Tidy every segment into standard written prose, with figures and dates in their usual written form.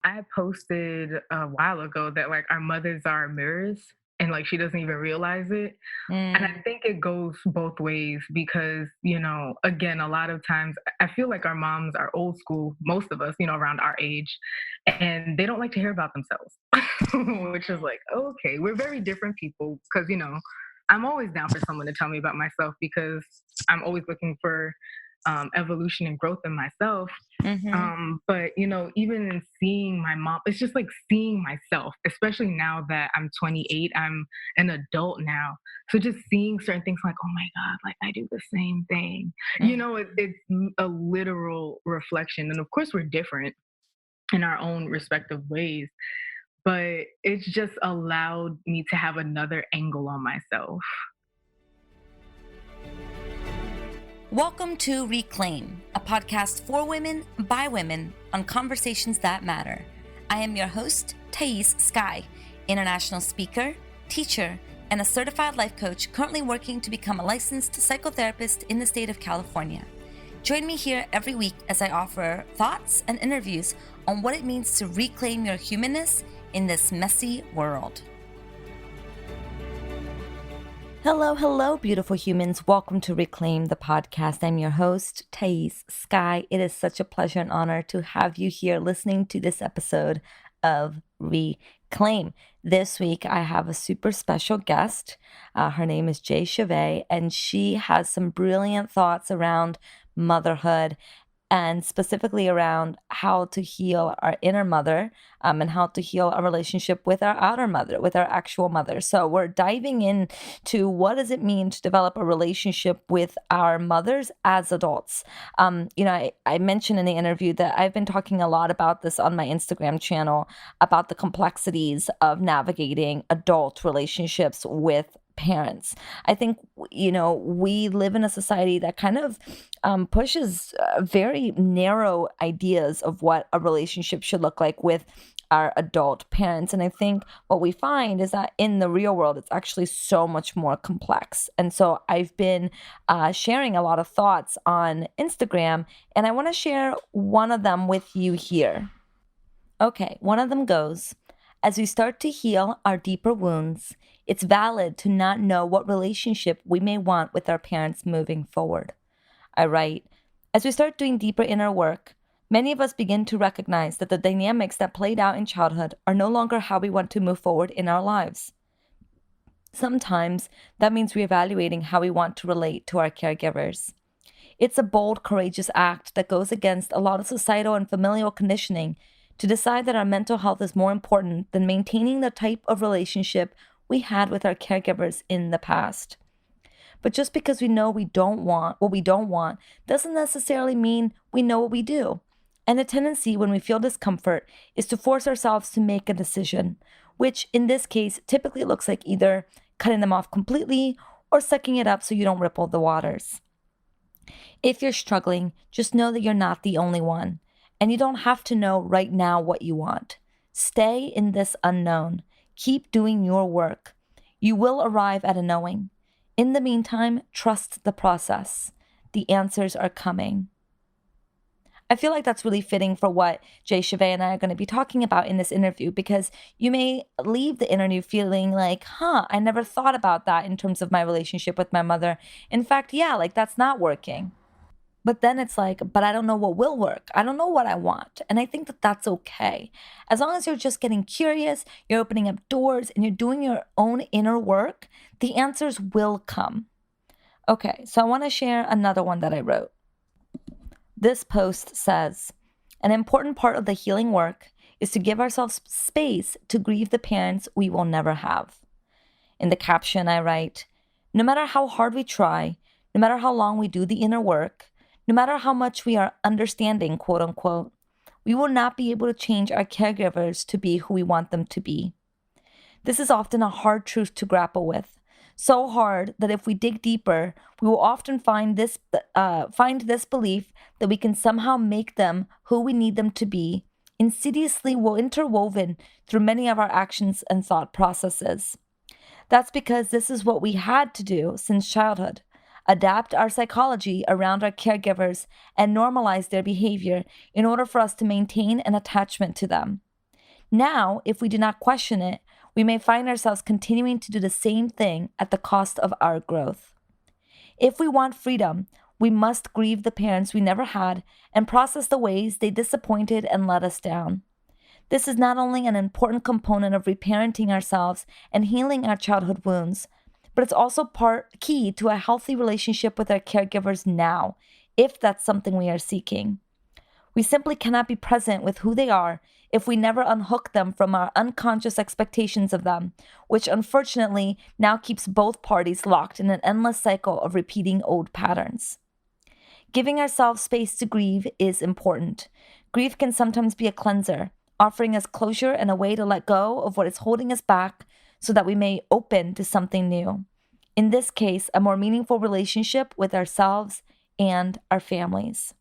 I posted a while ago that like our mothers are mirrors and like she doesn't even realize it. And I Mm, think it goes both ways because, again, a lot of times I feel like our moms are old school, most of us, around our age, and they don't like to hear about themselves, which is like, okay, we're very different people because, I'm always down for someone to tell me about myself because I'm always looking for evolution and growth in myself. mhm. But even in seeing my mom, it's just like seeing myself, especially now that I'm 28, I'm an adult now. So just seeing certain things like, oh my God, like I do the same thing. Mhm. It's a literal reflection. And of course, we're different in our own respective ways, but it's just allowed me to have another angle on myself. Welcome to Reclaim, a podcast for women by women on conversations that matter. I am your host, Thais Sky, international speaker, teacher, and a certified life coach currently working to become a licensed psychotherapist in the state of California. Join me here every week as I offer thoughts and interviews on what it means to reclaim your humanness in this messy world. Hello, hello, beautiful humans. Welcome to Reclaim the podcast. I'm your host, Thais Sky. It is such a pleasure and honor to have you here listening to this episode of Reclaim. This week, I have a super special guest. Her name is Chavae, and she has some brilliant thoughts around motherhood and specifically around how to heal our inner mother and how to heal our relationship with our outer mother, with our actual mother. So we're diving into what does it mean to develop a relationship with our mothers as adults. I mentioned in the interview that I've been talking a lot about this on my Instagram channel about the complexities of navigating adult relationships with parents. I think, we live in a society that kind of pushes very narrow ideas of what a relationship should look like with our adult parents. And I think what we find is that in the real world, it's actually so much more complex. And so I've been sharing a lot of thoughts on Instagram, and I want to share one of them with you here. Okay, one of them goes, as we start to heal our deeper wounds, it's valid to not know what relationship we may want with our parents moving forward. I write, as we start doing deeper inner work, many of us begin to recognize that the dynamics that played out in childhood are no longer how we want to move forward in our lives. Sometimes that means reevaluating how we want to relate to our caregivers. It's a bold, courageous act that goes against a lot of societal and familial conditioning to decide that our mental health is more important than maintaining the type of relationship we had with our caregivers in the past. But just because we know we don't want what we don't want doesn't necessarily mean we know what we do. And the tendency when we feel discomfort is to force ourselves to make a decision, which in this case typically looks like either cutting them off completely or sucking it up so you don't ripple the waters. If you're struggling, just know that you're not the only one, and you don't have to know right now what you want. Stay in this unknown. Keep doing your work. You will arrive at a knowing. In the meantime, trust the process. The answers are coming. I feel like that's really fitting for what Chavae and I are going to be talking about in this interview because you may leave the interview feeling like, I never thought about that in terms of my relationship with my mother. In fact, yeah, like that's not working. But then it's like, but I don't know what will work. I don't know what I want. And I think that that's okay. As long as you're just getting curious, you're opening up doors, and you're doing your own inner work, the answers will come. Okay, so I want to share another one that I wrote. This post says, an important part of the healing work is to give ourselves space to grieve the parents we will never have. In the caption, I write, no matter how hard we try, no matter how long we do the inner work, no matter how much we are understanding, quote unquote, we will not be able to change our caregivers to be who we want them to be. This is often a hard truth to grapple with. So hard that if we dig deeper, we will often find this belief that we can somehow make them who we need them to be, insidiously interwoven through many of our actions and thought processes. That's because this is what we had to do since childhood. Adapt our psychology around our caregivers and normalize their behavior in order for us to maintain an attachment to them. Now, if we do not question it, we may find ourselves continuing to do the same thing at the cost of our growth. If we want freedom, we must grieve the parents we never had and process the ways they disappointed and let us down. This is not only an important component of reparenting ourselves and healing our childhood wounds, but it's also key to a healthy relationship with our caregivers now, if that's something we are seeking. We simply cannot be present with who they are if we never unhook them from our unconscious expectations of them, which unfortunately now keeps both parties locked in an endless cycle of repeating old patterns. Giving ourselves space to grieve is important. Grief can sometimes be a cleanser, offering us closure and a way to let go of what is holding us back so that we may open to something new. In this case, a more meaningful relationship with ourselves and our families.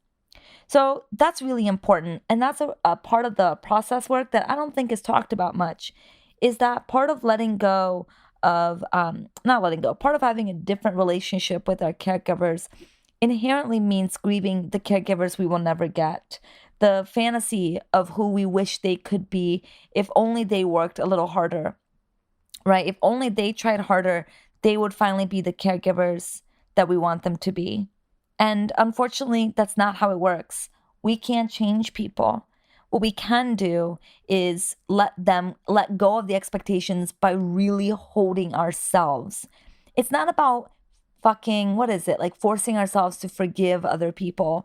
So that's really important. And that's a part of the process work that I don't think is talked about much, is that part of letting go of, not letting go, part of having a different relationship with our caregivers inherently means grieving the caregivers we will never get. The fantasy of who we wish they could be if only they worked a little harder, right? If only they tried harder, they would finally be the caregivers that we want them to be. And unfortunately, that's not how it works. We can't change people. What we can do is let go of the expectations by really holding ourselves. It's not about fucking, what is it? Like forcing ourselves to forgive other people.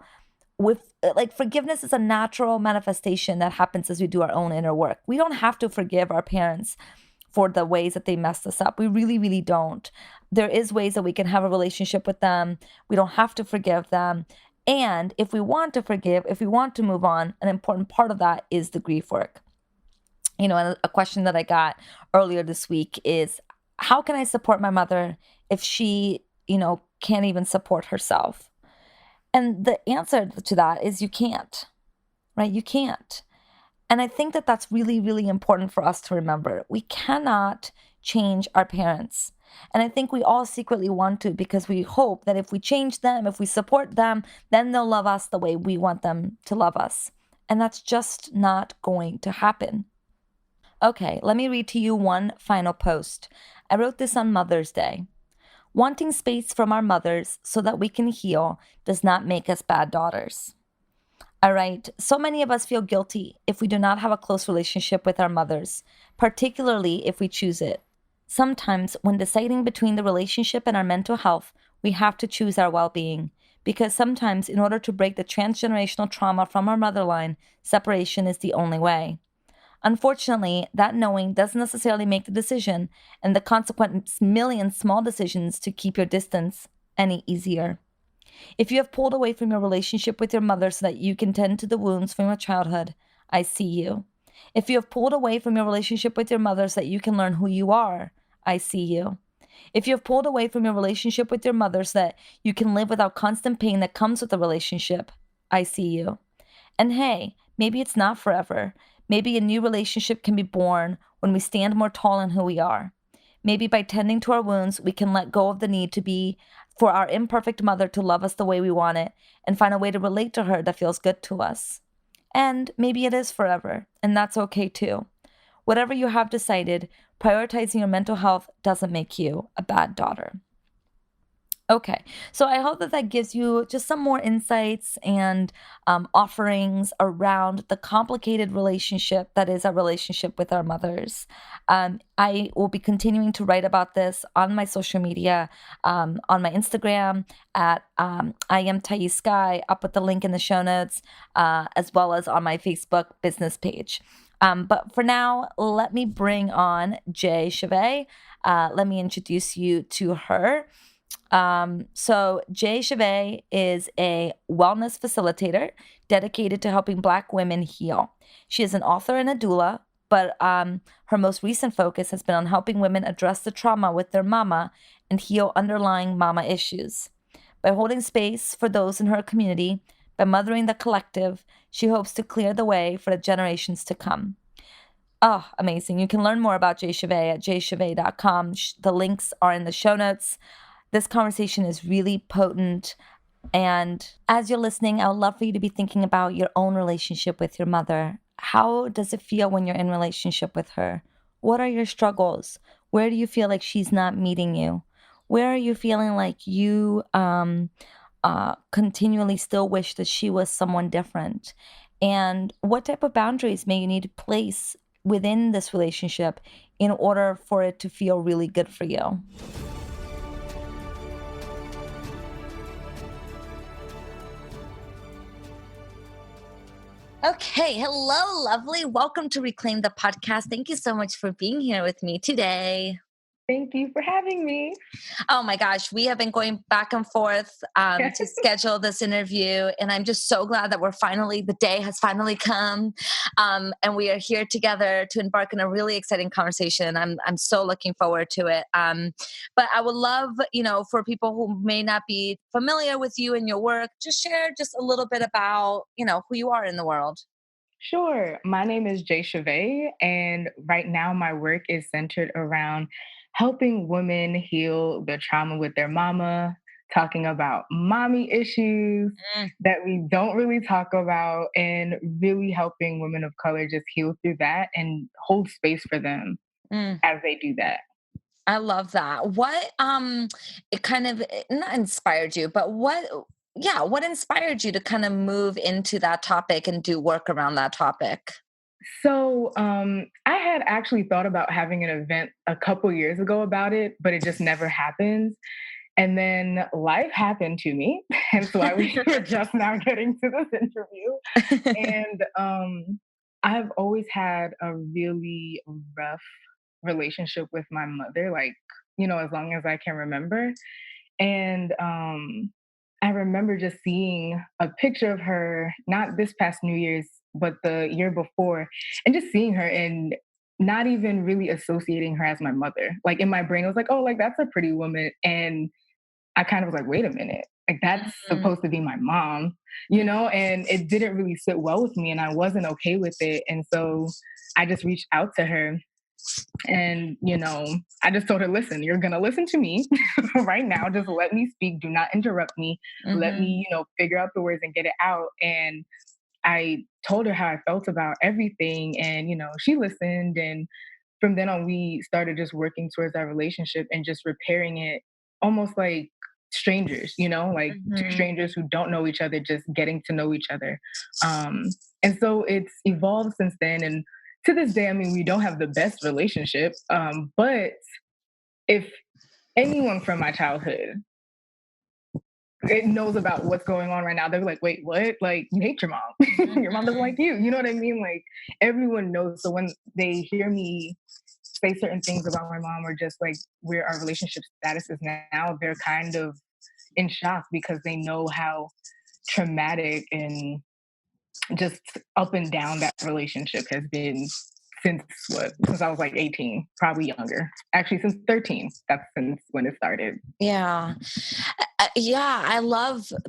With like forgiveness is a natural manifestation that happens as we do our own inner work. We don't have to forgive our parents for the ways that they messed us up. We really, really don't. There is ways that we can have a relationship with them. We don't have to forgive them. And if we want to forgive, if we want to move on, an important part of that is the grief work. And a question that I got earlier this week is, how can I support my mother if she, can't even support herself? And the answer to that is you can't, right? You can't. And I think that that's really, really important for us to remember. We cannot change our parents. And I think we all secretly want to, because we hope that if we change them, if we support them, then they'll love us the way we want them to love us. And that's just not going to happen. Okay, let me read to you one final post. I wrote this on Mother's Day. Wanting space from our mothers so that we can heal does not make us bad daughters. All right, so many of us feel guilty if we do not have a close relationship with our mothers, particularly if we choose it. Sometimes, when deciding between the relationship and our mental health, we have to choose our well-being, because sometimes, in order to break the transgenerational trauma from our motherline, separation is the only way. Unfortunately, that knowing doesn't necessarily make the decision and the consequent million small decisions to keep your distance any easier. If you have pulled away from your relationship with your mother so that you can tend to the wounds from your childhood, I see you. If you have pulled away from your relationship with your mother so that you can learn who you are, I see you. If you have pulled away from your relationship with your mother so that you can live without constant pain that comes with the relationship, I see you. And hey, maybe it's not forever. Maybe a new relationship can be born when we stand more tall in who we are. Maybe by tending to our wounds, we can let go of the need to be for our imperfect mother to love us the way we want it and find a way to relate to her that feels good to us. And maybe it is forever, and that's okay too. Whatever you have decided, prioritizing your mental health doesn't make you a bad daughter. Okay, so I hope that that gives you just some more insights and offerings around the complicated relationship that is our relationship with our mothers. I will be continuing to write about this on my social media, on my Instagram at I am Thais Sky. I'll put the link in the show notes, as well as on my Facebook business page. But for now, let me bring on Chavae. Let me introduce you to her. So Chavae is a wellness facilitator dedicated to helping Black women heal. She is an author and a doula, but her most recent focus has been on helping women address the trauma with their mama and heal underlying mama issues. By holding space for those in her community, by mothering the collective, she hopes to clear the way for the generations to come. Oh, amazing. You can learn more about Chavae at jchavae.com. The links are in the show notes. This conversation is really potent. And as you're listening, I would love for you to be thinking about your own relationship with your mother. How does it feel when you're in relationship with her? What are your struggles? Where do you feel like she's not meeting you? Where are you feeling like you continually still wish that she was someone different? And what type of boundaries may you need to place within this relationship in order for it to feel really good for you? Okay, hello, lovely. Welcome to Reclaim the Podcast. Thank you so much for being here with me today. Thank you for having me. Oh my gosh, we have been going back and forth to schedule this interview, and I'm just so glad that the day has finally come, and we are here together to embark on a really exciting conversation. I'm so looking forward to it. But I would love, for people who may not be familiar with you and your work, just share just a little bit about, who you are in the world. Sure. My name is Chavae, and right now my work is centered around helping women heal the trauma with their mama, talking about mommy issues Mm, that we don't really talk about, and really helping women of color just heal through that and hold space for them mm. as they do that. I love that. What it kind of not inspired you, but what inspired you to kind of move into that topic and do work around that topic? I had actually thought about having an event a couple years ago about it, but it just never happened. And then life happened to me, hence why we're just now getting to this interview. And I've always had a really rough relationship with my mother, like, as long as I can remember. And I remember just seeing a picture of her, not this past New Year's, but the year before, and just seeing her and not even really associating her as my mother. Like in my brain, I was like, oh, like that's a pretty woman. And I kind of was like, wait a minute, like that's Mm, supposed to be my mom, and it didn't really sit well with me and I wasn't okay with it. And so I just reached out to her and, I just told her, listen, you're going to listen to me right now. Just let me speak. Do not interrupt me. Let mhm, me, figure out the words and get it out. And I told her how I felt about everything. And, she listened. And from then on, we started just working towards our relationship and just repairing it almost like strangers, like two mhm. strangers who don't know each other, just getting to know each other. Um, and so it's evolved since then. And to this day, I mean, we don't have the best relationship. But if anyone from my childhood it knows about what's going on right now, they're like, wait, what? Like, you hate your mom. Your mom doesn't like you. You know what I mean? Like, everyone knows. So when they hear me say certain things about my mom or just like where our relationship status is now, they're kind of in shock because they know how traumatic and just up and down that relationship has been since I was like 18, probably younger. Actually, since 13. That's since when it started. Yeah. Yeah,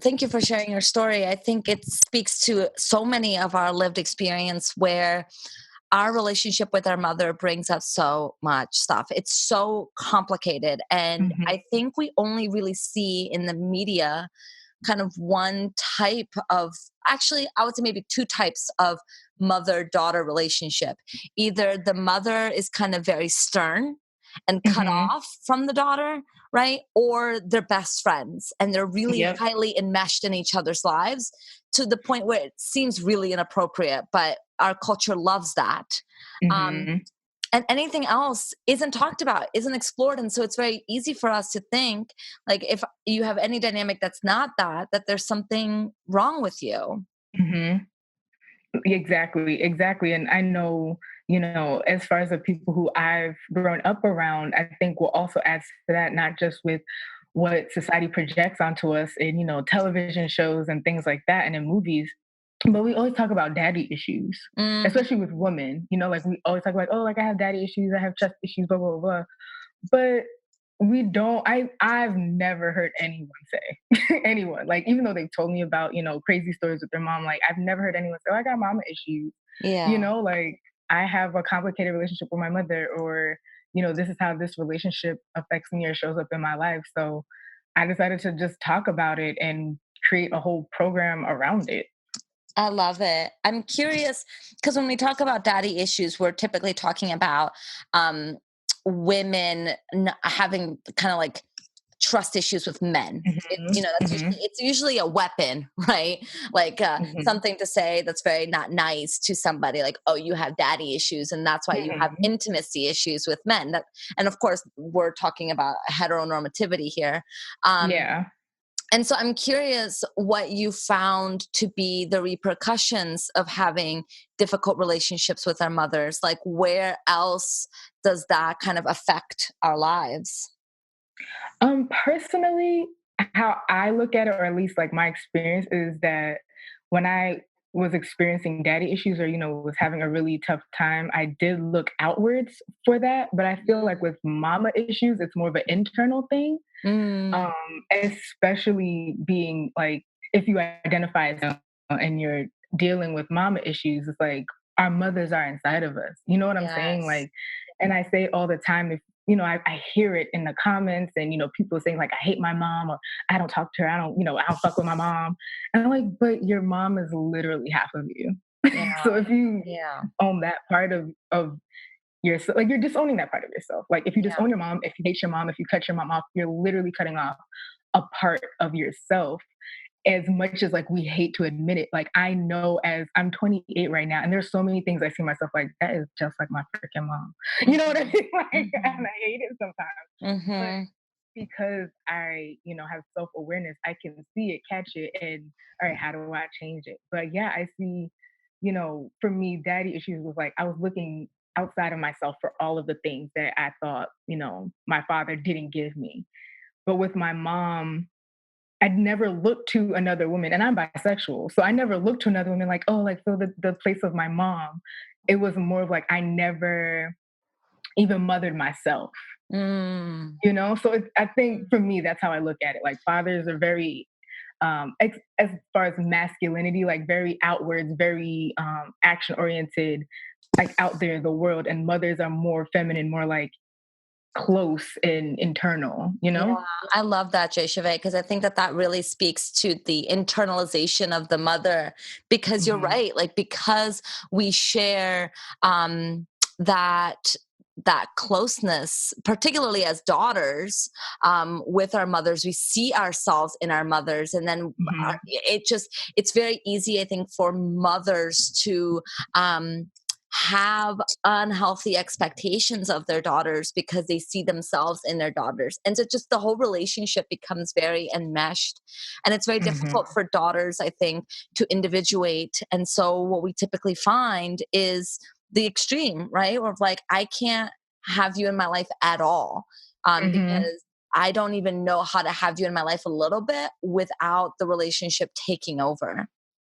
thank you for sharing your story. I think it speaks to so many of our lived experience where our relationship with our mother brings up so much stuff. It's so complicated. And Hmm. I think we only really see in the media kind of one type of, actually, I would say maybe two types of mother daughter relationship. Either the mother is kind of very stern and cut Hmm. off from the daughter, right? Or they're best friends and they're really Yep. highly enmeshed in each other's lives to the point where it seems really inappropriate, but our culture loves that. Um, Hmm. and anything else isn't talked about, isn't explored, and so it's very easy for us to think, like, if you have any dynamic that's not that there's something wrong with you. Hmm. Exactly, exactly. And I know, as far as the people who I've grown up around, I think will also add to that, not just with what society projects onto us in, television shows and things like that and in movies, but we always talk about daddy issues, Mhm. especially with women, like we always talk about, oh, like I have daddy issues, I have trust issues, blah, blah, blah. But we don't I've never heard anyone say anyone, like, even though they've told me about, crazy stories with their mom, like, I've never heard anyone say, "Oh, I got mama issues." Yeah. Like, "I have a complicated relationship with my mother," or, "This is how this relationship affects me or shows up in my life." So, I decided to just talk about it and create a whole program around it. I love it. I'm curious because when we talk about daddy issues, we're typically talking about um, women having kind of like trust issues with men. Mhm, That's mhm, usually a weapon, right? Like mhm, something to say that's very not nice to somebody, like, oh, you have daddy issues, and that's why you have mhm. intimacy issues with men. And of course, we're talking about heteronormativity here. Um, Yeah. and so I'm curious what you found to be the repercussions of having difficult relationships with our mothers. Like, where else does that kind of affect our lives? Personally, how I look at it, or at least like my experience, is that when I was experiencing daddy issues or, was having a really tough time, I did look outwards for that. But I feel like with mama issues, it's more of an internal thing. Mm, Especially being like, if you identify as and you're dealing with mama issues, it's like our mothers are inside of us. You know what I'm saying? yes. Like, and I say all the time, if I hear it in the comments, and people saying like, I hate my mom, or I don't talk to her, I don't fuck with my mom. And I'm like, but your mom is literally half of you. Yeah. So if you Yeah. own that part of yourself, like, you're disowning that part of yourself. Like, if you Yeah. disown your mom, if you hate your mom, if you cut your mom off, you're literally cutting off a part of yourself. As much as like we hate to admit it, like, I know, as I'm 28 right now, and there's so many things I see myself like, that is just like my freaking mom. You know what I Mhm. mean? Like, and Mhm. I hate it sometimes. But Mhm. because I, have self-awareness, I can see it, catch it, and all right, how do I change it? But yeah, I see, for me, daddy issues was like I was looking outside of myself for all of the things that I thought, my father didn't give me. But with my mom, I'd never looked to another woman, and I'm bisexual, so I never looked to another woman like, oh, like, fill the place of my mom. It was more of like I never even mothered myself. Mm. So I think for me, that's how I look at it. Like, fathers are very, as far as masculinity, like very outwards, very action oriented, like out there in the world, and mothers are more feminine, more like close and internal. Yeah, I love that, Jay Chavae, because I think that that really speaks to the internalization of the mother. Because you're Hmm. right, like because we share um, that that closeness, particularly as daughters, with our mothers, we see ourselves in our mothers, and then Hmm. it's very easy, I think, for mothers to um, have unhealthy expectations of their daughters because they see themselves in their daughters. And so just the whole relationship becomes very enmeshed. And it's very Hmm. difficult for daughters, I think, to individuate. And so what we typically find is the extreme, right? Or like, I can't have you in my life at all Hmm. because I don't even know how to have you in my life a little bit without the relationship taking over.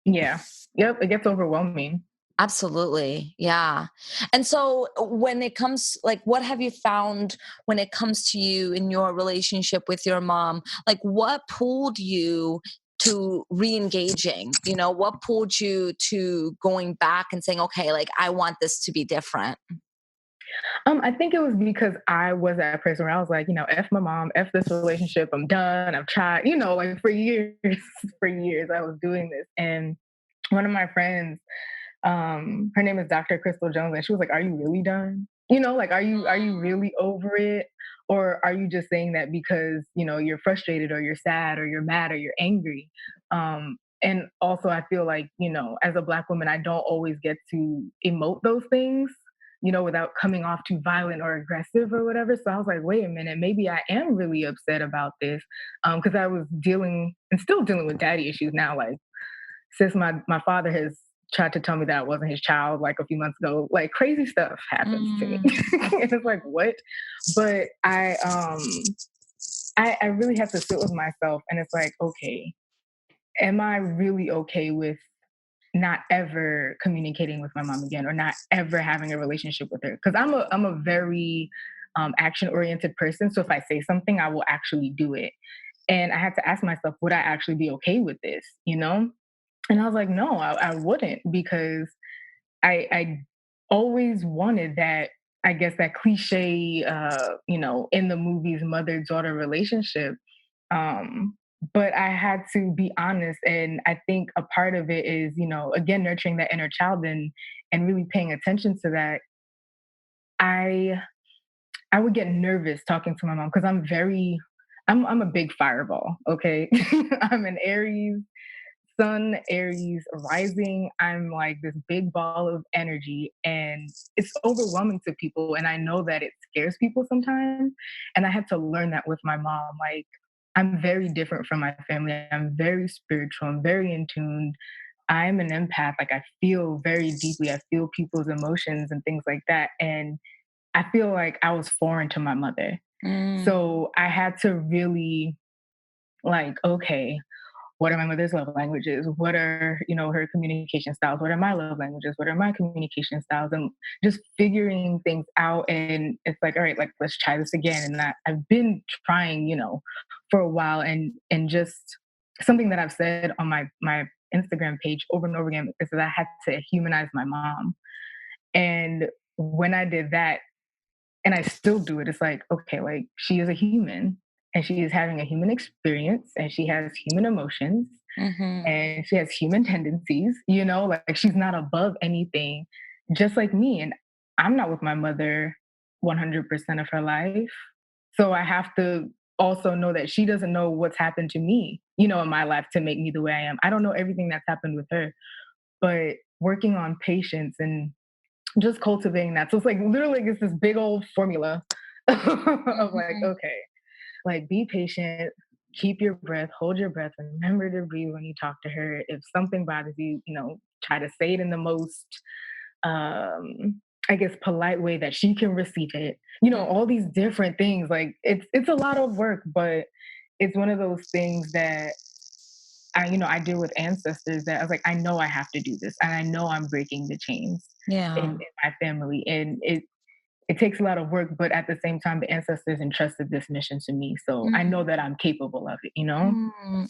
Yeah. Yep. It gets overwhelming. Absolutely. Yeah. And so when it comes, like, what have you found when it comes to you in your relationship with your mom? Like, what pulled you to re-engaging? What pulled you to going back and saying, okay, like, I want this to be different? I think it was because I was that person where I was like, F my mom, F this relationship, I'm done. I've tried, like for years, for years I was doing this. And one of my friends, her name is Dr. Crystal Jones, and she was like, are you really done? Like, are you really over it? Or are you just saying that because, you're frustrated, or you're sad, or you're mad, or you're angry? And also I feel like, as a Black woman, I don't always get to emote those things, without coming off too violent or aggressive or whatever. So I was like, wait a minute, maybe I am really upset about this. Because I was dealing and still dealing with daddy issues now. Like, since my father has tried to tell me that I wasn't his child like a few months ago, like crazy stuff happens to me. Mm, And it's like, what? But I really have to sit with myself, and it's like, okay, am I really okay with not ever communicating with my mom again, or not ever having a relationship with her? Because I'm a very action oriented person. So if I say something, I will actually do it. And I had to ask myself, would I actually be okay with this? And I was like, no, I wouldn't, because I always wanted that, I guess, that cliche, in the movies, mother daughter relationship. but I had to be honest. And I think a part of it is, again, nurturing that inner child and really paying attention to that. I I would get nervous talking to my mom because I'm a big fireball, okay? I'm an Aries, Sun, Aries rising. I'm like this big ball of energy, and it's overwhelming to people. And I know that it scares people sometimes. And I had to learn that with my mom. Like, I'm very different from my family. I'm very spiritual. I'm very in tune. I'm an empath. Like, I feel very deeply. I feel people's emotions and things like that. And I feel like I was foreign to my mother. Mm, So I had to really, like, okay, what are my mother's love languages? What are, her communication styles? What are my love languages? What are my communication styles? And just figuring things out. And it's like, all right, like, let's try this again. And I've been trying, for a while. And just something that I've said on my Instagram page over and over again is that I had to humanize my mom. And when I did that, and I still do it, it's like, okay, like, she is a human, and she is having a human experience, and she has human emotions, mhm. and she has human tendencies, like, she's not above anything, just like me. And I'm not with my mother 100% of her life. So I have to also know that she doesn't know what's happened to me, in my life to make me the way I am. I don't know everything that's happened with her, but working on patience and just cultivating that. So it's like literally it's this big old formula of like, Mhm. okay, like, be patient, keep your breath, hold your breath, remember to breathe when you talk to her. If something bothers you, try to say it in the most I guess polite way that she can receive it. All these different things. Like, it's a lot of work, but it's one of those things that I deal with ancestors that I was like, I know I have to do this, and I know I'm breaking the chains in Yeah. my family, and it takes a lot of work, but at the same time, the ancestors entrusted this mission to me, so I know that I'm capable of it.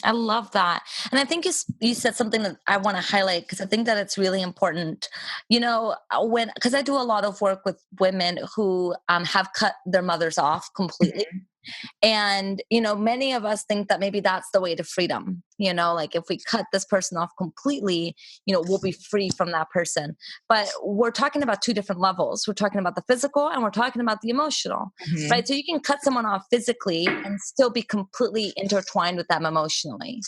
I love that. And I think you said something that I want to highlight because I think that it's really important. Because I do a lot of work with women who have cut their mothers off completely. Mhm. And, many of us think that maybe that's the way to freedom. Like if we cut this person off completely, we'll be free from that person. But we're talking about two different levels. We're talking about the physical and we're talking about the emotional, right? Mhm. So you can cut someone off physically and still be completely intertwined with them emotionally.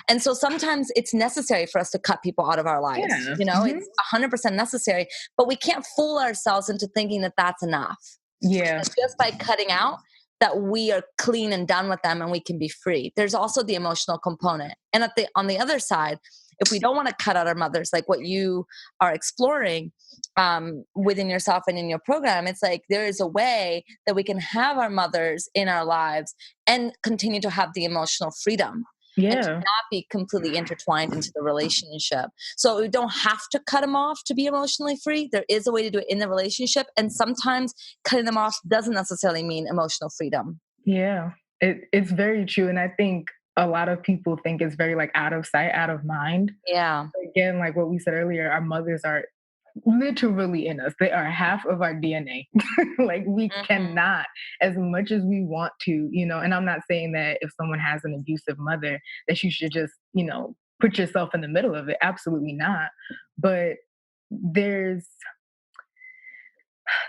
And so sometimes it's necessary for us to cut people out of our lives. Yeah. Mhm. It's 100% necessary, but we can't fool ourselves into thinking that that's enough. Yeah. That just by cutting out, that we are clean and done with them and we can be free. There's also the emotional component. And on the other side, if we don't want to cut out our mothers, like what you are exploring within yourself and in your program, it's like there is a way that we can have our mothers in our lives and continue to have the emotional freedom and to Yeah. not be completely intertwined into the relationship. So we don't have to cut them off to be emotionally free. There is a way to do it in the relationship. And sometimes cutting them off doesn't necessarily mean emotional freedom. Yeah. It's very true, and I think a lot of people think it's very, like, out of sight, out of mind. Yeah. Again, like what we said earlier, our mothers are literally in us. They are half of our DNA. Like, we Mhm. cannot, as much as we want to, and I'm not saying that if someone has an abusive mother that you should just, put yourself in the middle of it. Absolutely not. But there's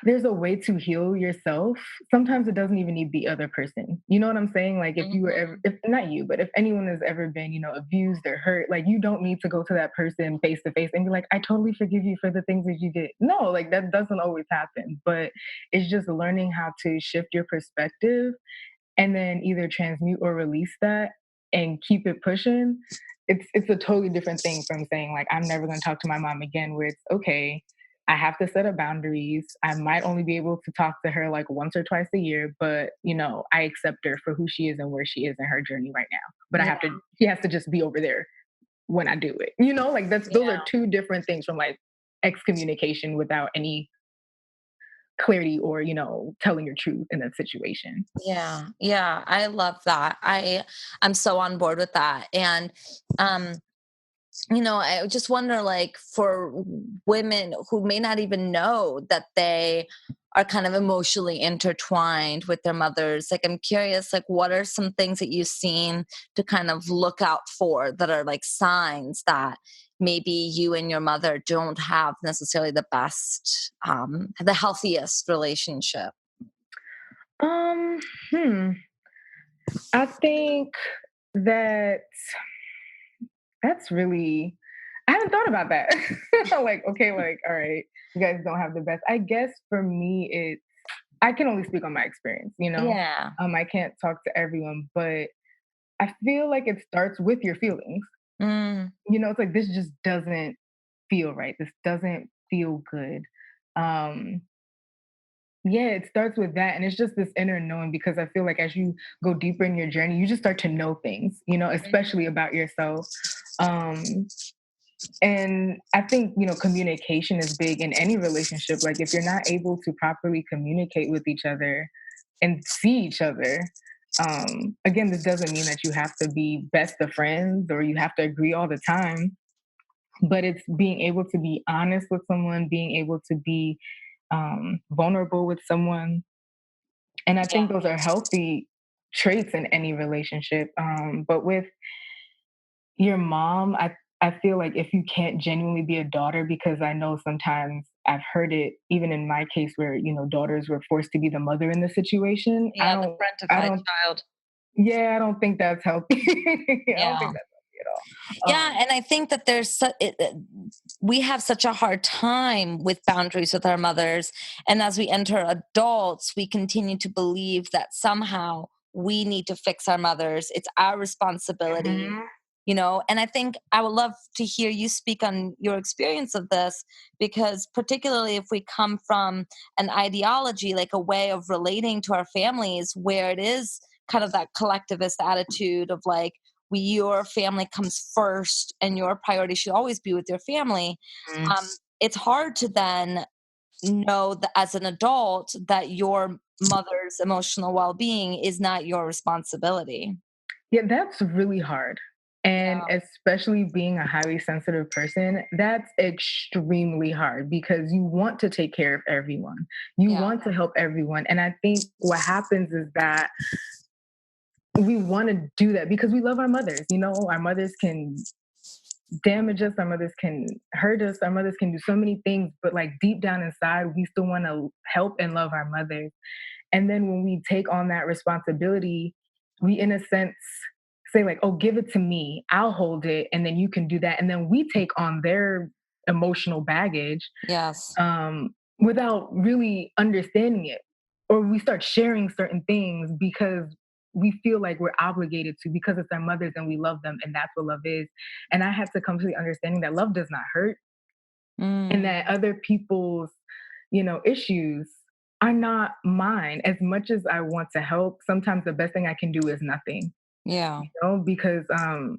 there's a way to heal yourself. Sometimes it doesn't even need the other person. You know what I'm saying? Like, if you were ever, Mhm. if not you, but if anyone has ever been, abused or hurt, like, you don't need to go to that person face to face and be like, I totally forgive you for the things that you did. No, like, that doesn't always happen. But it's just learning how to shift your perspective and then either transmute or release that and keep it pushing. It's a totally different thing from saying, like, I'm never going to talk to my mom again, where it's okay, I have to set up boundaries. I might only be able to talk to her like once or twice a year, but I accept her for who she is and where she is in her journey right now. But Yeah. she has to just be over there when I do it. Like, those are Yeah. two different things from, like, excommunication without any clarity or, telling your truth in that situation. Yeah. Yeah. I love that. I'm so on board with that. And um I just wonder, like, for women who may not even know that they are kind of emotionally intertwined with their mothers. Like, I'm curious, like, what are some things that you've seen to kind of look out for that are like signs that maybe you and your mother don't have necessarily the best, the healthiest relationship? Um, hmm. I think that that's really, I haven't thought about that. Like, okay, like, all right, you guys don't have the best. I guess for me, I can only speak on my experience, you know? Yeah. I can't talk to everyone, but I feel like it starts with your feelings. Mm, You know, it's like, this just doesn't feel right. This doesn't feel good. Um, yeah, it starts with that. And it's just this inner knowing because I feel like as you go deeper in your journey, you just start to know things, you know, especially about yourself. Um, and I think, you know, communication is big in any relationship. Like, if you're not able to properly communicate with each other and see each other, again, this doesn't mean that you have to be best of friends or you have to agree all the time, but it's being able to be honest with someone, being able to be vulnerable with someone. And I think those are healthy traits in any relationship. But with your mom, I feel like if you can't genuinely be a daughter, because I know sometimes I've heard it even in my case where, you know, daughters were forced to be the mother in the situation. yeah, the I parentified don't, child. yeah, I don't think that's healthy. I don't Yeah. think that's healthy at all. Yeah, and I think that we have such a hard time with boundaries with our mothers, and as we enter adults, we continue to believe that somehow we need to fix our mothers. It's our responsibility, Mhm. and I think I would love to hear you speak on your experience of this, because particularly if we come from an ideology, like a way of relating to our families where it is kind of that collectivist attitude of like, your family comes first and your priority should always be with your family. Mhm. It's hard to then know that as an adult that your mother's emotional well-being is not your responsibility. Yeah, that's really hard. And Yeah. especially being a highly sensitive person, that's extremely hard because you want to take care of everyone. You Yeah. want to help everyone. And I think what happens is that we want to do that because we love our mothers. You know, our mothers can damage us, our mothers can hurt us, our mothers can do so many things, but like deep down inside, we still want to help and love our mothers. And then when we take on that responsibility, we, in a sense, say, like, oh, give it to me, I'll hold it, and then you can do that. And then we take on their emotional baggage Yes. without really understanding it. Or we start sharing certain things because we feel like we're obligated to because it's our mothers and we love them and that's what love is. And I had to come to the understanding that love does not hurt and Mm, that other people's, you know, issues are not mine. As much as I want to help, sometimes the best thing I can do is nothing, yeah. you know, because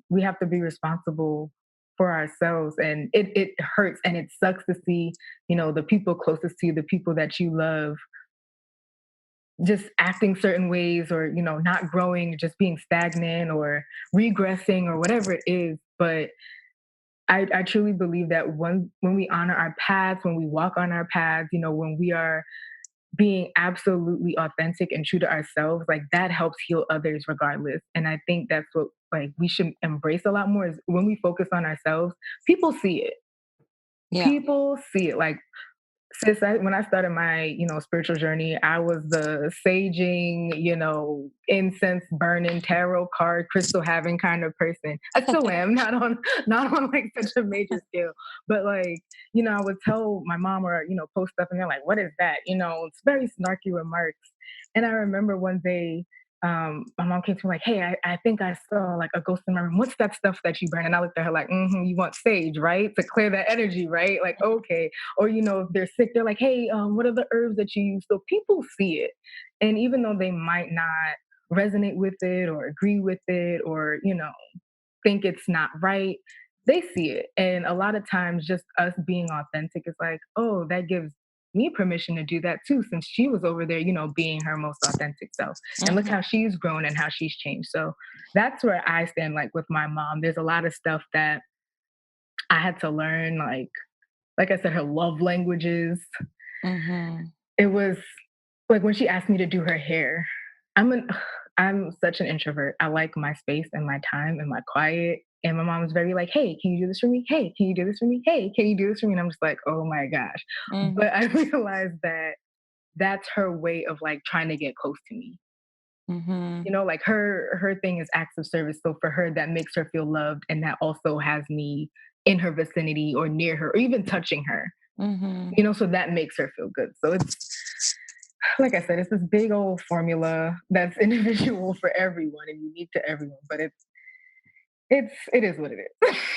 we have to be responsible for ourselves. And it hurts and it sucks to see, you know, the people closest to you, the people that you love, just acting certain ways or, you know, not growing, just being stagnant or regressing or whatever it is. But I truly believe that when we honor our paths, when we walk on our paths, you know, when we are being absolutely authentic and true to ourselves, like that helps heal others regardless. And I think that's what like we should embrace a lot more is when we focus on ourselves, people see it. Yeah. People see it. Like when I started my, you know, spiritual journey, I was the saging, you know, incense burning, tarot card, crystal having kind of person. I still am, not on like such a major scale, but like, you know, I would tell my mom or, you know, post stuff and they're like, what is that? You know, it's very snarky remarks. And I remember one day my mom came to me like, hey, I think I saw like a ghost in my room. What's that stuff that you burn? And I looked at her like, you want sage, right? To clear that energy, right? Like, okay. Or, you know, if they're sick, they're like, hey, what are the herbs that you use? So people see it. And even though they might not resonate with it or agree with it or, you know, think it's not right, they see it. And a lot of times, just us being authentic is like, oh, that gives me permission to do that too, since she was over there, you know, being her most authentic self. And look Mhm. how she's grown and how she's changed. So that's where I stand, like with my mom. There's a lot of stuff that I had to learn, like I said, her love languages. Mhm. It was like when she asked me to do her hair. I'm an I'm such an introvert. I like my space and my time and my quiet. And my mom was very like, "Hey, can you do this for me? Hey, can you do this for me? Hey, can you do this for me?" And I'm just like, "Oh my gosh!" Mhm, But I realized that that's her way of like trying to get close to me. mhm, Like her thing is acts of service. So for her, that makes her feel loved, and that also has me in her vicinity or near her, or even touching her. mhm. So that makes her feel good. So it's like I said, it's this big old formula that's individual for everyone and unique to everyone. But it is what it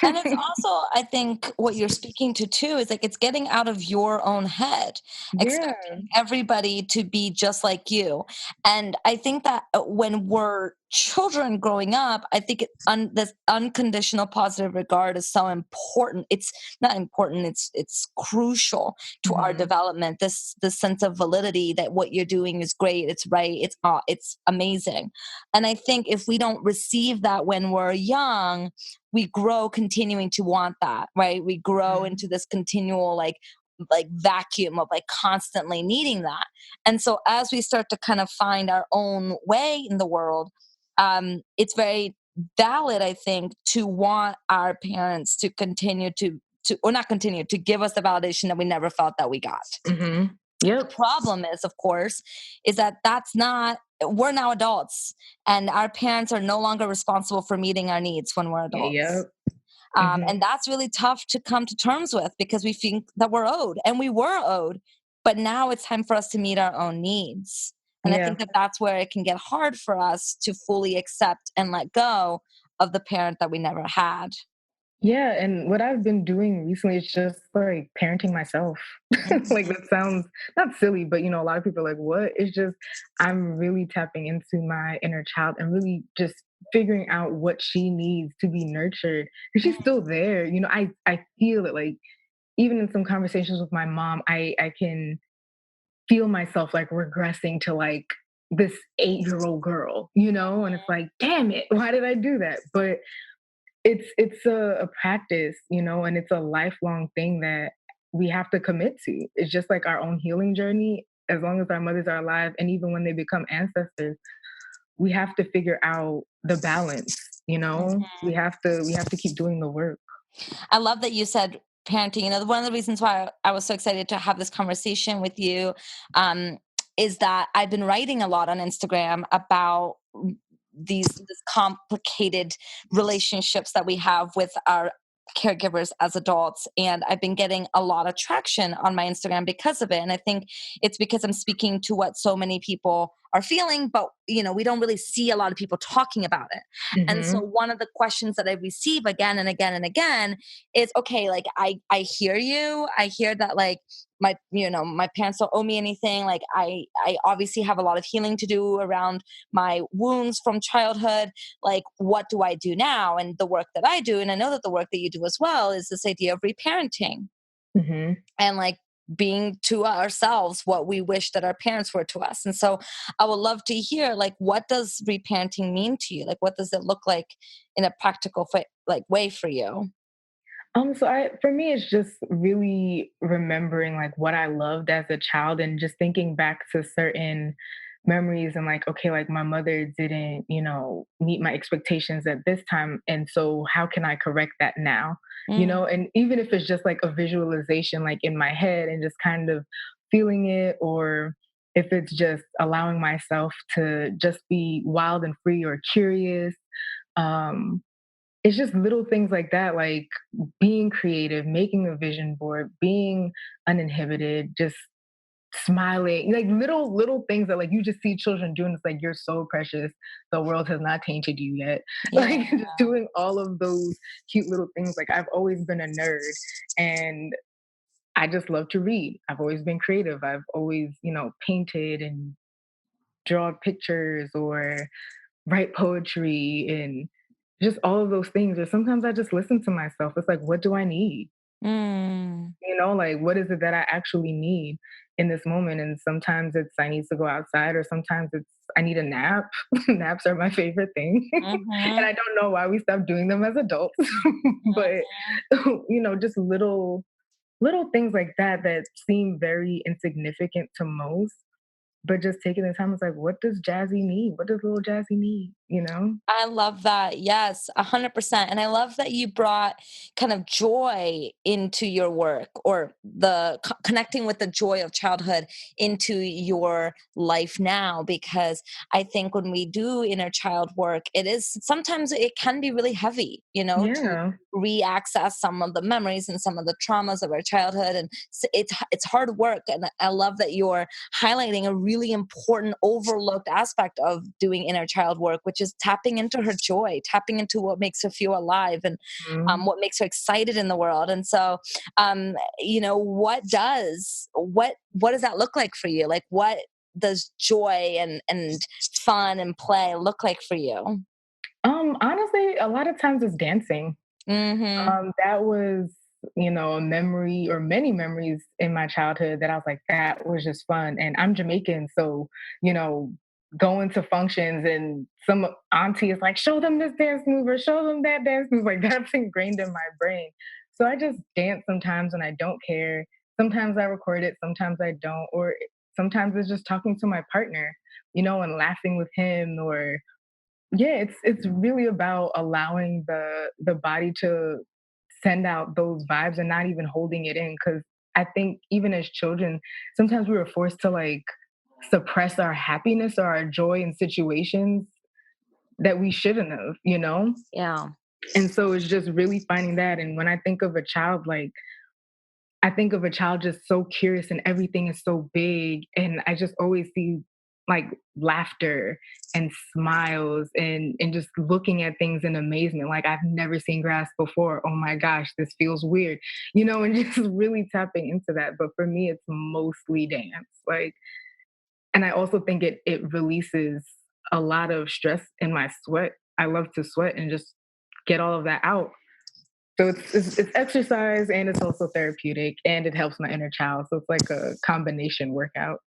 And it's is. also, I think, what you're speaking to too is like it's getting out of your own head, Yeah. expecting everybody to be just like you. And I think that when we're children growing up, I think this unconditional positive regard is so important. It's not important; it's crucial to our Hmm. development. This sense of validity that what you're doing is great, it's right, it's amazing. And I think if we don't receive that when we're young, we grow continuing to want that, right? We grow Hmm. into this continual like vacuum of like constantly needing that. And so as we start to kind of find our own way in the world, it's very valid, I think, to want our parents to continue to or not continue to give us the validation that we never felt that we got. Hmm. The Yep. problem is, of course, is that that's not we're now adults, and our parents are no longer responsible for meeting our needs when we're adults. Yep. Hmm. And that's really tough to come to terms with because we think that we're owed, and we were owed, but now it's time for us to meet our own needs. And I Yeah. think that that's where it can get hard for us to fully accept and let go of the parent that we never had. Yeah, and what I've been doing recently is just like parenting myself. Like Mhm. that sounds not silly, but a lot of people are like, what? It's just I'm really tapping into my inner child and really just figuring out what she needs to be nurtured. Because she's still there. I feel it like even in some conversations with my mom, I can feel myself like regressing to like this 8-year-old girl, and it's like, damn it, why did I do that? But it's a practice, and it's a lifelong thing that we have to commit to. It's just like our own healing journey. As long as our mothers are alive, and even when they become ancestors, we have to figure out the balance. We have to keep doing the work. I love that you said parenting. One of the reasons why I was so excited to have this conversation with you um, is that I've been writing a lot on Instagram about these complicated relationships that we have with our caregivers as adults, and I've been getting a lot of traction on my Instagram because of it. And I think it's because I'm speaking to what so many people are feeling, but we don't really see a lot of people talking about it. And so Hmm. one of the questions that I receive again and again and again is, okay, like I hear you. I hear that like my parents don't owe me anything. Like I obviously have a lot of healing to do around my wounds from childhood. Like what do I do now? And the work that I do, and I know that the work that you do as well, is this idea of reparenting Hmm. and like being to ourselves what we wish that our parents were to us. And so I would love to hear, like, what does reparenting mean to you? Like what does it look like in a practical like way for you? So for me, it's just really remembering like what I loved as a child and just thinking back to certain memories and like, okay, like my mother didn't, meet my expectations at this time. And so how can I correct that now? Mm, And even if it's just like a visualization, like in my head and just kind of feeling it, or if it's just allowing myself to just be wild and free or curious. Um, it's just little things like that, like being creative, making a vision board, being uninhibited, just smiling, like little things that like you just see children doing. It's like you're so precious. The world has not tainted you yet. yeah. Like just doing all of those cute little things. Like I've always been a nerd, and I just love to read. I've always been creative. I've always, painted and draw pictures or write poetry and just all of those things. Or sometimes I just listen to myself. It's like, what do I need? Mm, Like what is it that I actually need in this moment? And sometimes it's I need to go outside, or sometimes it's I need a nap. Naps are my favorite thing. And mhm, I don't know why we stopped doing them as adults. But mhm. just little little things like that that seem very insignificant to most, but just taking the time, it's like, what does Jazzy need? What does little Jazzy need? You know? I love that. Yes, 100%. And I love that you brought kind of joy into your work, or the connecting with the joy of childhood into your life now, because I think when we do inner child work, it is sometimes it can be really heavy, to Yeah. re-access some of the memories and some of the traumas of our childhood. And it's hard work. And I love that you're highlighting a really important overlooked aspect of doing inner child work, which is tapping into her joy, tapping into what makes her feel alive, and Mhm. what makes her excited in the world. And so, what does that look like for you? Like, what does joy and fun and play look like for you? Honestly, a lot of times it's dancing. Mm-hmm. That was, a memory or many memories in my childhood that I was like, that was just fun. And I'm Jamaican, so, you know, going to functions and some auntie is like, show them this dance move or show them that dance move. Like that's ingrained in my brain. So I just dance sometimes and I don't care. Sometimes I record it, sometimes I don't. Or sometimes it's just talking to my partner, and laughing with him, or yeah, it's really about allowing the body to send out those vibes and not even holding it in. Because I think even as children, sometimes we were forced to like suppress our happiness or our joy in situations that we shouldn't have. Yeah. And so it's just really finding that. And when I think of a child, like I think of a child just so curious and everything is so big. And I just always see like laughter and smiles and just looking at things in amazement. Like I've never seen grass before. Oh my gosh, this feels weird, and just really tapping into that. But for me, it's mostly dance. Like, and I also think it releases a lot of stress in my sweat. I love to sweat and just get all of that out. So it's exercise and it's also therapeutic and it helps my inner child. So it's like a combination workout.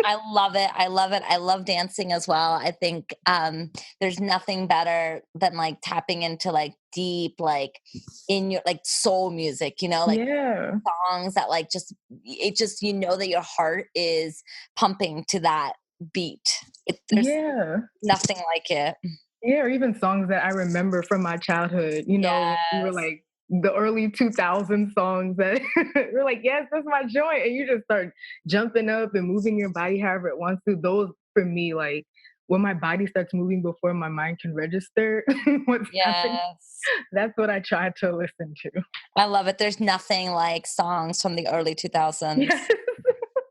I love it. I love it. I love dancing as well. I think there's nothing better than like tapping into like deep, like in your like soul music, like Yeah. songs that like just that your heart is pumping to that beat. There's Yeah. nothing like it. Yeah, or even songs that I remember from my childhood, when we were Yes. like the early 2000 songs that we're like, yes, that's my joy. And you just start jumping up and moving your body however it wants to. Those for me, like when my body starts moving before my mind can register what's happening, Yes. that's what I try to listen to. I love it. There's nothing like songs from the early Yes. 2000s.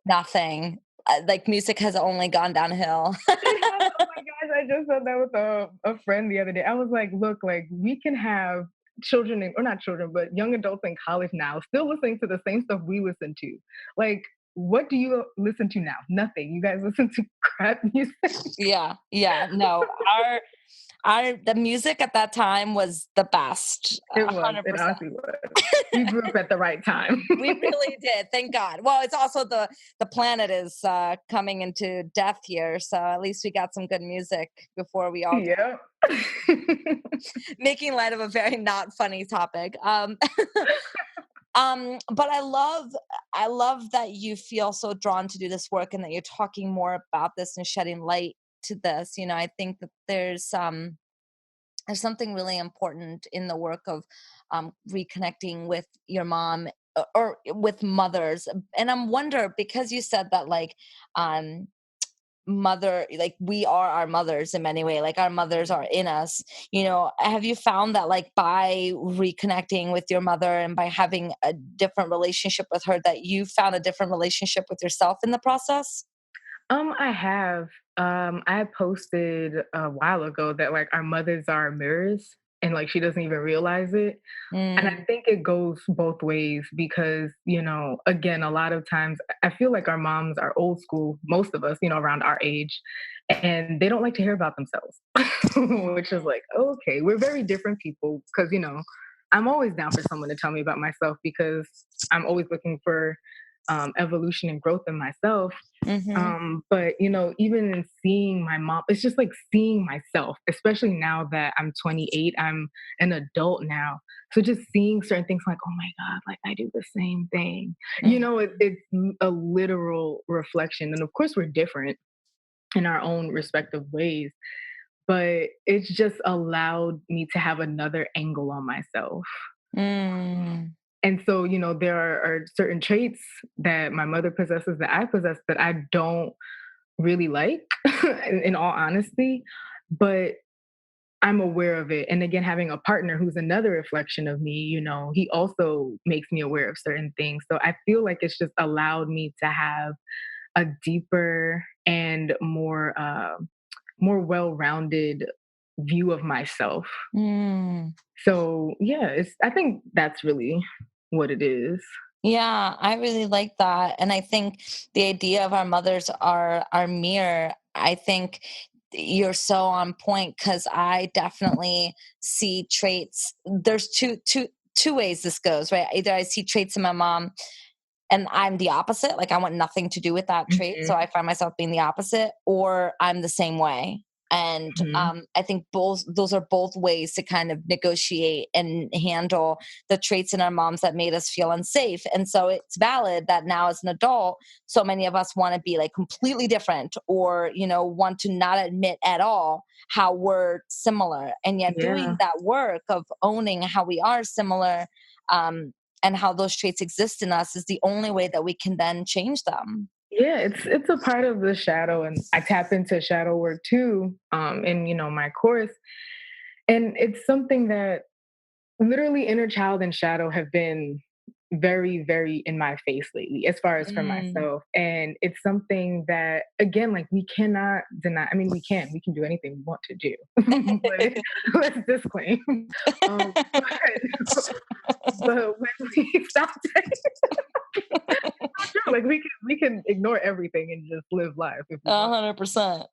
Nothing. Like music has only gone downhill. It has. Oh my gosh, I just said that with a friend the other day. I was like, look, like we can have children or not children, but young adults in college now still listening to the same stuff we listen to. Like, what do you listen to now? Nothing. You guys listen to crap music. Yeah, yeah. No, the music at that time was the best, It was. It 100%. honestly was. We grew up at the right time. We really did, thank God. Well, it's also the planet is, coming into death here, so at least we got some good music before we all Yeah. making light of a very not funny topic. But I love that you feel so drawn to do this work and that you're talking more about this and shedding light to this. I think that there's something really important in the work of reconnecting with your mom, or with mothers. And I'm wonder, because you said that like um mother, like we are our mothers in many way, like our mothers are in us. Have you found that like by reconnecting with your mother and by having a different relationship with her, that you found a different relationship with yourself in the process? I have. I posted a while ago that like our mothers are mirrors and like she doesn't even realize it. And I Mm, think it goes both ways because, again, a lot of times I feel like our moms are old school, most of us, around our age, and they don't like to hear about themselves, which is like, okay, we're very different people because, I'm always down for someone to tell me about myself because I'm always looking for evolution and growth in myself. Mm-hmm. But even in seeing my mom, it's just like seeing myself, especially now that I'm 28, I'm an adult now. So just seeing certain things like, oh my God, like I do the same thing. It's a literal reflection. And of course, we're different in our own respective ways, but it's just allowed me to have another angle on myself. Mm. And so, there are certain traits that my mother possesses that I possess that I don't really like, in all honesty, but I'm aware of it. And again, having a partner who's another reflection of me, he also makes me aware of certain things. So I feel like it's just allowed me to have a deeper and more well-rounded view of myself. Mm. So yeah, I think that's really what it is. Yeah, I really like that. And I think the idea of our mothers are our mirror. I think you're so on point because I definitely see traits. There's two ways this goes, right? Either I see traits in my mom and I'm the opposite, like I want nothing to do with that trait, so Mhm, I find myself being the opposite, or I'm the same way. And mhm. I think both those are both ways to kind of negotiate and handle the traits in our moms that made us feel unsafe. And so it's valid that now as an adult, so many of us want to be like completely different, or want to not admit at all how we're similar. And yet doing Yeah. that work of owning how we are similar, um, and how those traits exist in us is the only way that we can then change them. Yeah, it's a part of the shadow, and I tap into shadow work too, in my course. And it's something that literally inner child and shadow have been very, very in my face lately, as far as for Mm. myself. And it's something that, again, like we cannot deny. I mean, we can do anything we want to do, but let's disclaim. But when we stop true. Like we can ignore everything and just live life if we want. 100%.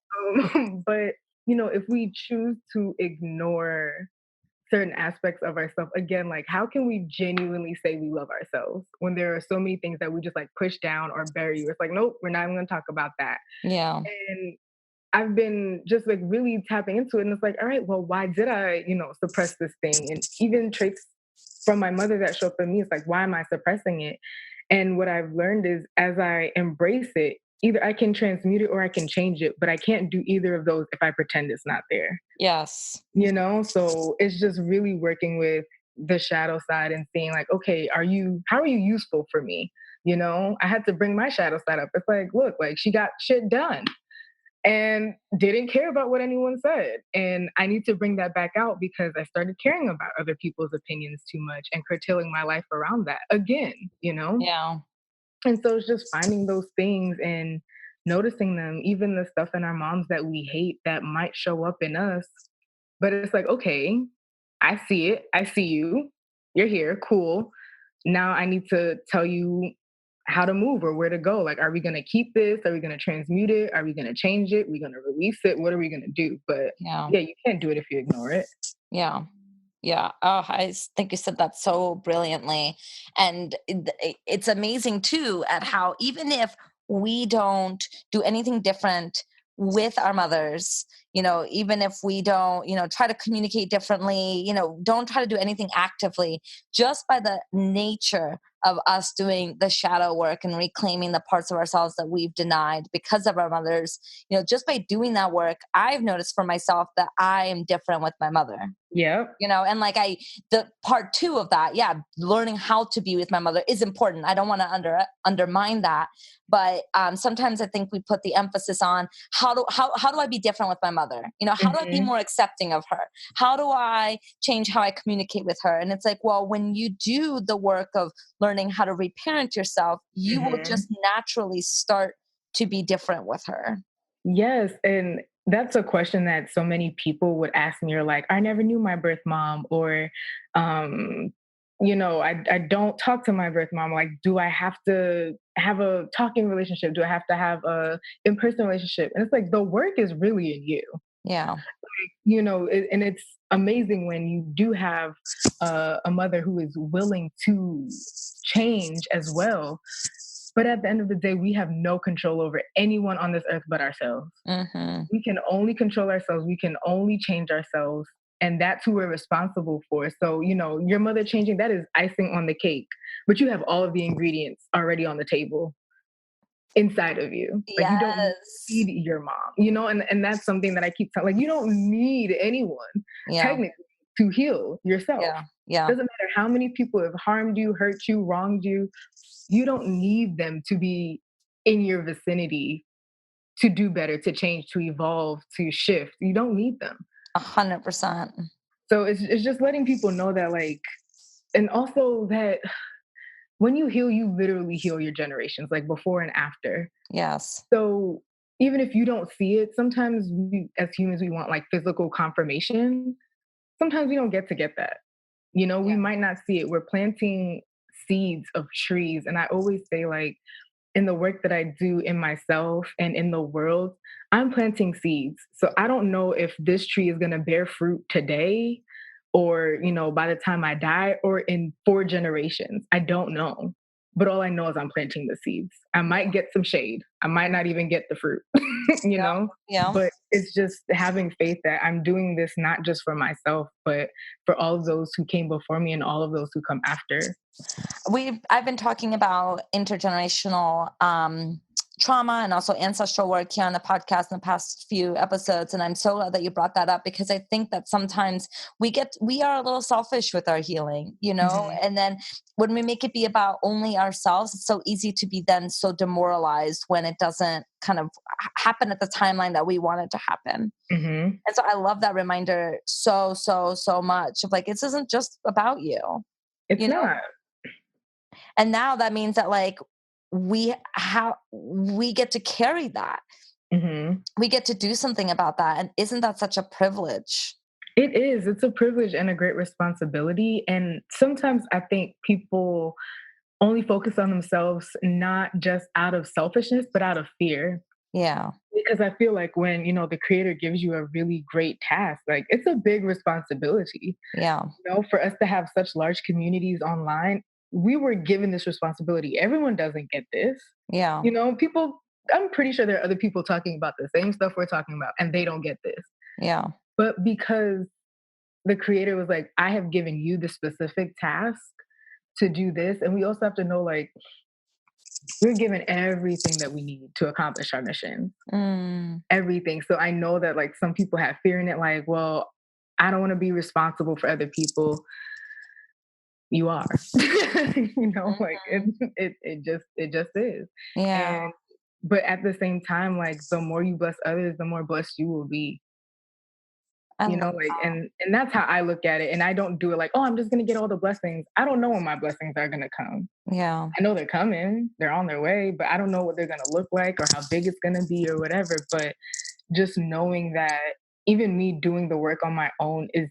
But if we choose to ignore certain aspects of ourselves, again, like how can we genuinely say we love ourselves when there are so many things that we just like push down or bury? It's like, nope, we're not even going to talk about that. Yeah. And I've been just like really tapping into it, and it's like, all right, well, why did I, suppress this thing? And even traits from my mother that show up in me, it's like, why am I suppressing it? And what I've learned is as I embrace it, either I can transmute it or I can change it, but I can't do either of those if I pretend it's not there. Yes. So it's just really working with the shadow side and seeing like, okay, how are you useful for me? I had to bring my shadow side up. It's like, look, like she got shit done and didn't care about what anyone said. And I need to bring that back out because I started caring about other people's opinions too much and curtailing my life around that again. Yeah. And so it's just finding those things and noticing them, even the stuff in our moms that we hate that might show up in us. But it's like, okay, I see it. I see you. You're here. Cool. Now I need to tell you how to move or where to go. Like, are we going to keep this? Are we going to transmute it? Are we going to change it? Are we going to release it? What are we going to do? But Yeah. yeah, you can't do it if you ignore it. Yeah. Yeah. Oh, think you said that so brilliantly. And it's amazing too at how even if we don't do anything different with our mothers, even if we don't, try to communicate differently, don't try to do anything actively, just by the nature of us doing the shadow work and reclaiming the parts of ourselves that we've denied because of our mothers, just by doing that work, I've noticed for myself that I am different with my mother. Yep. And like the part two of that, yeah, learning how to be with my mother is important. I don't want to undermine that, but sometimes I think we put the emphasis on how do I be different with my mother? How do I be Hmm. more accepting of her? How do I change how I communicate with her? And it's like, well, when you do the work of learning how to reparent yourself, you will Hmm. just naturally start to be different with her. Yes, and that's a question that so many people would ask me, or like, I never knew my birth mom, or, um, I don't talk to my birth mom. Like, do I have to have a talking relationship? Do I have to have a in-person relationship? And it's like the work is really in you, Yeah. and it's amazing when you do have a mother who is willing to change as well. But at the end of the day, we have no control over anyone on this earth but ourselves. Mhm. We can only control ourselves. We can only change ourselves. And that's who we're responsible for. So, your mother changing, that is icing on the cake. But you have all of the ingredients already on the table inside of you. Like, you don't Yes. need your mom, and that's something that I keep telling, like, you don't need anyone Yeah. technically to heal yourself. Yeah. Yeah. Doesn't matter how many people have harmed you, hurt you, wronged you. You don't need them to be in your vicinity to do better, to change, to evolve, to shift. You don't need them. 100%. So it's just letting people know that, like, and also that when you heal, you literally heal your generations, like before and after. Yes. So even if you don't see it, sometimes we as humans we want like physical confirmation. Sometimes we don't get that. We Yeah. might not see it. We're planting seeds of trees. And I always say, like, in the work that I do in myself and in the world, I'm planting seeds. So I don't know if this tree is going to bear fruit today or, by the time I die or in 4 generations. I don't know. But all I know is I'm planting the seeds. I might get some shade. I might not even get the fruit, you Yeah. know? Yeah. But it's just having faith that I'm doing this not just for myself, but for all of those who came before me and all of those who come after. I've been talking about intergenerational trauma and also ancestral work here on the podcast in the past few episodes, and I'm so glad that you brought that up, because I think that sometimes we are a little selfish with our healing, Mhm. and then when we make it be about only ourselves, it's so easy to be then so demoralized when it doesn't kind of happen at the timeline that we want it to happen. Mhm. And so I love that reminder so much of, like, this isn't just about you, It's you know not. and now that means that, like, we get to carry that. Mhm. We get to do something about that. And isn't that such a privilege? It is. It's a privilege and a great responsibility. And sometimes I think people only focus on themselves, not just out of selfishness, but out of fear. Yeah. Because I feel like when, the creator gives you a really great task, like it's a big responsibility. Yeah. For us to have such large communities online, we were given this responsibility. Everyone doesn't get this. Yeah. People, I'm pretty sure there are other people talking about the same stuff we're talking about, and they don't get this. Yeah. But because the creator was like, I have given you the specific task to do this. And we also have to know, like, we're given everything that we need to accomplish our mission, Mm. everything. So I know that, like, some people have fear in it, like, well, I don't want to be responsible for other people. You are, like Mhm. it just is. Yeah. And, but at the same time, like, the more you bless others, the more blessed you will be. I love Like, that. and that's how I look at it. And I don't do it like, oh, I'm just gonna get all the blessings. I don't know when my blessings are gonna come. Yeah. I know they're coming, they're on their way, but I don't know what they're gonna look like or how big it's gonna be or whatever. But just knowing that even me doing the work on my own is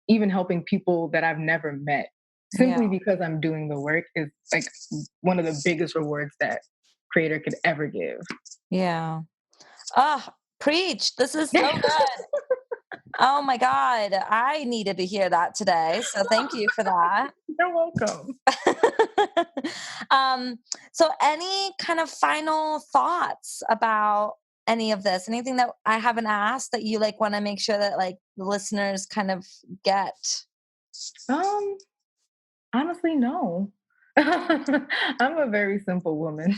even helping people that I've never met Yeah. simply because I'm doing the work is like one of the biggest rewards that creator could ever give. Yeah. Ah, preach. This is so good. Oh my God. I needed to hear that today. So thank you for that. You're welcome. um, so any kind of final thoughts about any of this? Anything that I haven't asked that you like want to make sure that, like, the listeners kind of get? Um, Honestly, no. I'm a very simple woman.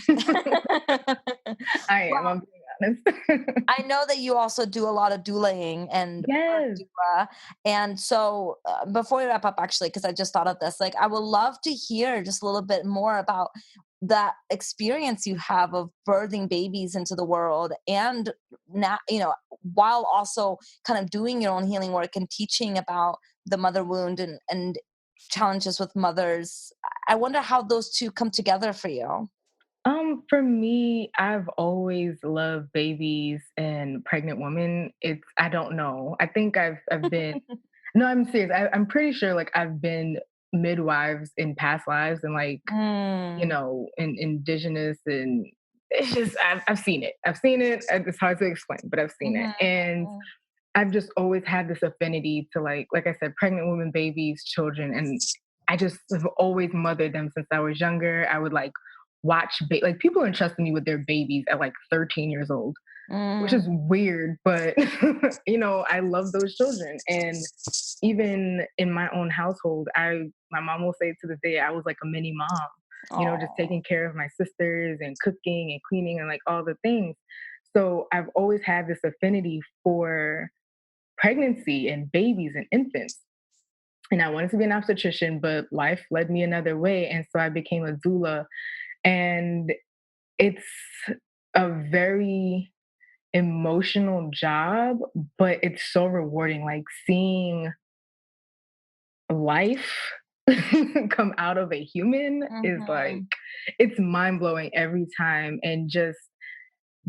I am, Well, I'm being honest. I know that you also do a lot of douulaing and birth Yes. doula. And so, before we wrap up, actually, because I just thought of this, like, I would love to hear just a little bit more about that experience you have of birthing babies into the world, and now, while also kind of doing your own healing work and teaching about the mother wound and challenges with mothers. I wonder how those two come together for you. For me, I've always loved babies and pregnant women. I don't know. I think I've been no, I'm serious. I'm pretty sure like I've been midwives in past lives and like, Mm, in indigenous and it's just I've seen it. I've seen it. It's hard to explain, but I've seen it. mhm, And mhm. I've just always had this affinity to like I said, pregnant women, babies, children, and I just have always mothered them since I was younger. I would like watch, like people are entrusting me with their babies at like 13 years old, which is Mm. weird, but I love those children. And even in my own household, my mom will say to this day, I was like a mini mom, just Oh. taking care of my sisters and cooking and cleaning and like all the things. So I've always had this affinity for pregnancy and babies and infants. And I wanted to be an obstetrician, but life led me another way. And so I became a doula. And it's a very emotional job, but it's so rewarding. Like seeing life come out of a human is like, Mhm. it's mind blowing every time. And just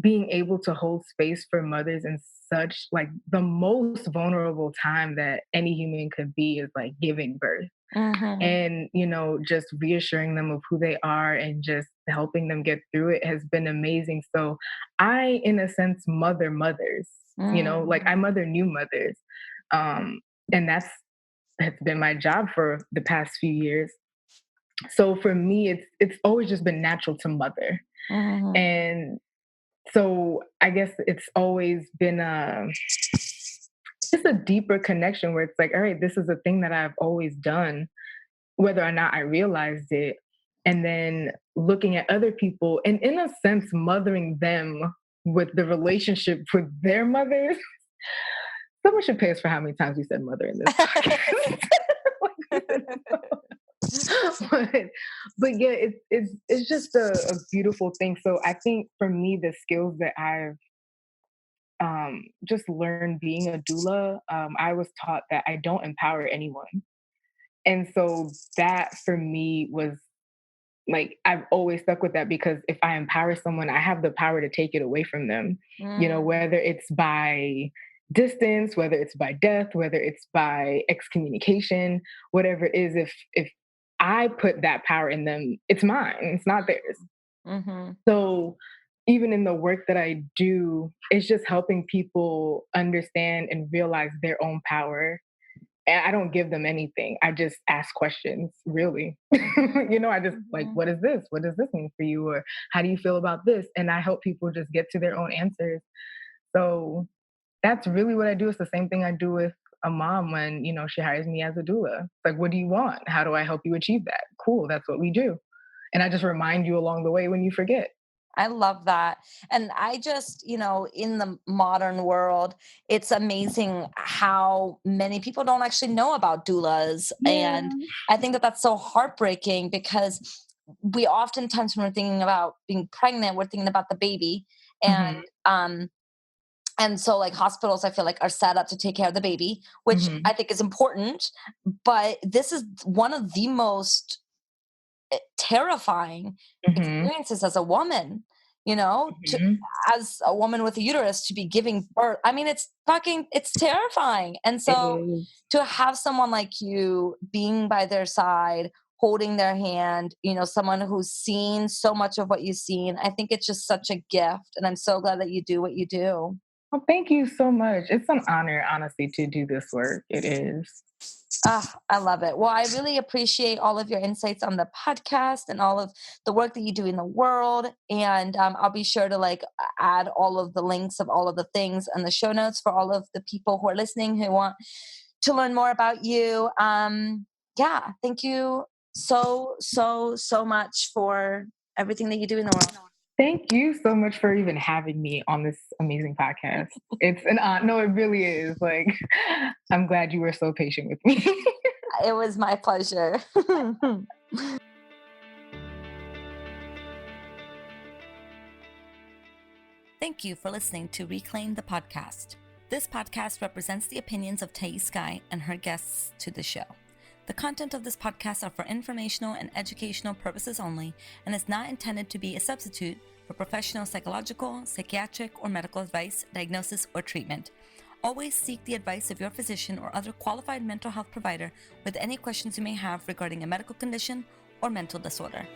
being able to hold space for mothers in such like the most vulnerable time that any human could be is like giving birth. Mhm. And just reassuring them of who they are and just helping them get through it has been amazing. So I, in a sense, mother mothers, like I Mm. mother new mothers. And that's been my job for the past few years. So for me, it's always just been natural to mother. Mhm. And so I guess it's always been just a deeper connection where it's like, all right, this is a thing that I've always done, whether or not I realized it. And then looking at other people and, in a sense, mothering them with the relationship with their mothers. Someone should pay us for how many times we said mother in this podcast. but, but yeah, it's just a beautiful thing. So I think for me, the skills that I've just learned being a doula, I was taught that I don't empower anyone. And so that for me was like, I've always stuck with that because if I empower someone, I have the power to take it away from them, Mm. whether it's by distance, whether it's by death, whether it's by excommunication, whatever it is, if I put that power in them, it's mine, it's not theirs. Mhm. So even in the work that I do, it's just helping people understand and realize their own power. And I don't give them anything. I just ask questions, really. I just like, Mhm. what is this? What does this mean for you? Or how do you feel about this? And I help people just get to their own answers. So that's really what I do. It's the same thing I do with a mom when, she hires me as a doula. Like, what do you want? How do I help you achieve that? Cool. That's what we do. And I just remind you along the way when you forget. I love that. And I just, in the modern world, it's amazing how many people don't actually know about doulas. Yeah. And I think that that's so heartbreaking because we oftentimes, when we're thinking about being pregnant, we're thinking about the baby. And, Hmm. um, and so like hospitals, I feel like are set up to take care of the baby, which Hmm. I think is important. But this is one of the most terrifying Hmm. experiences as a woman, to Hmm. as a woman with a uterus to be giving birth. I mean, it's terrifying. And It so is. to have someone like you being by their side, holding their hand, someone who's seen so much of what you've seen, I think it's just such a gift. And I'm so glad that you do what you do. Well, thank you so much. It's an honor, honestly, to do this work. It is. Ah, I love it. Well, I really appreciate all of your insights on the podcast and all of the work that you do in the world. And I'll be sure to add all of the links of all of the things and the show notes for all of the people who are listening who want to learn more about you. Yeah, thank you so, so, so much for everything that you do in the world. Thank you so much for even having me on this amazing podcast. It's an honor. No, it really is. Like, I'm glad you were so patient with me. It was my pleasure. Thank you for listening to Reclaim the Podcast. This podcast represents the opinions of Thais Sky and her guests to the show. The content of this podcast are for informational and educational purposes only and is not intended to be a substitute for professional psychological, psychiatric, or medical advice, diagnosis, or treatment. Always seek the advice of your physician or other qualified mental health provider with any questions you may have regarding a medical condition or mental disorder.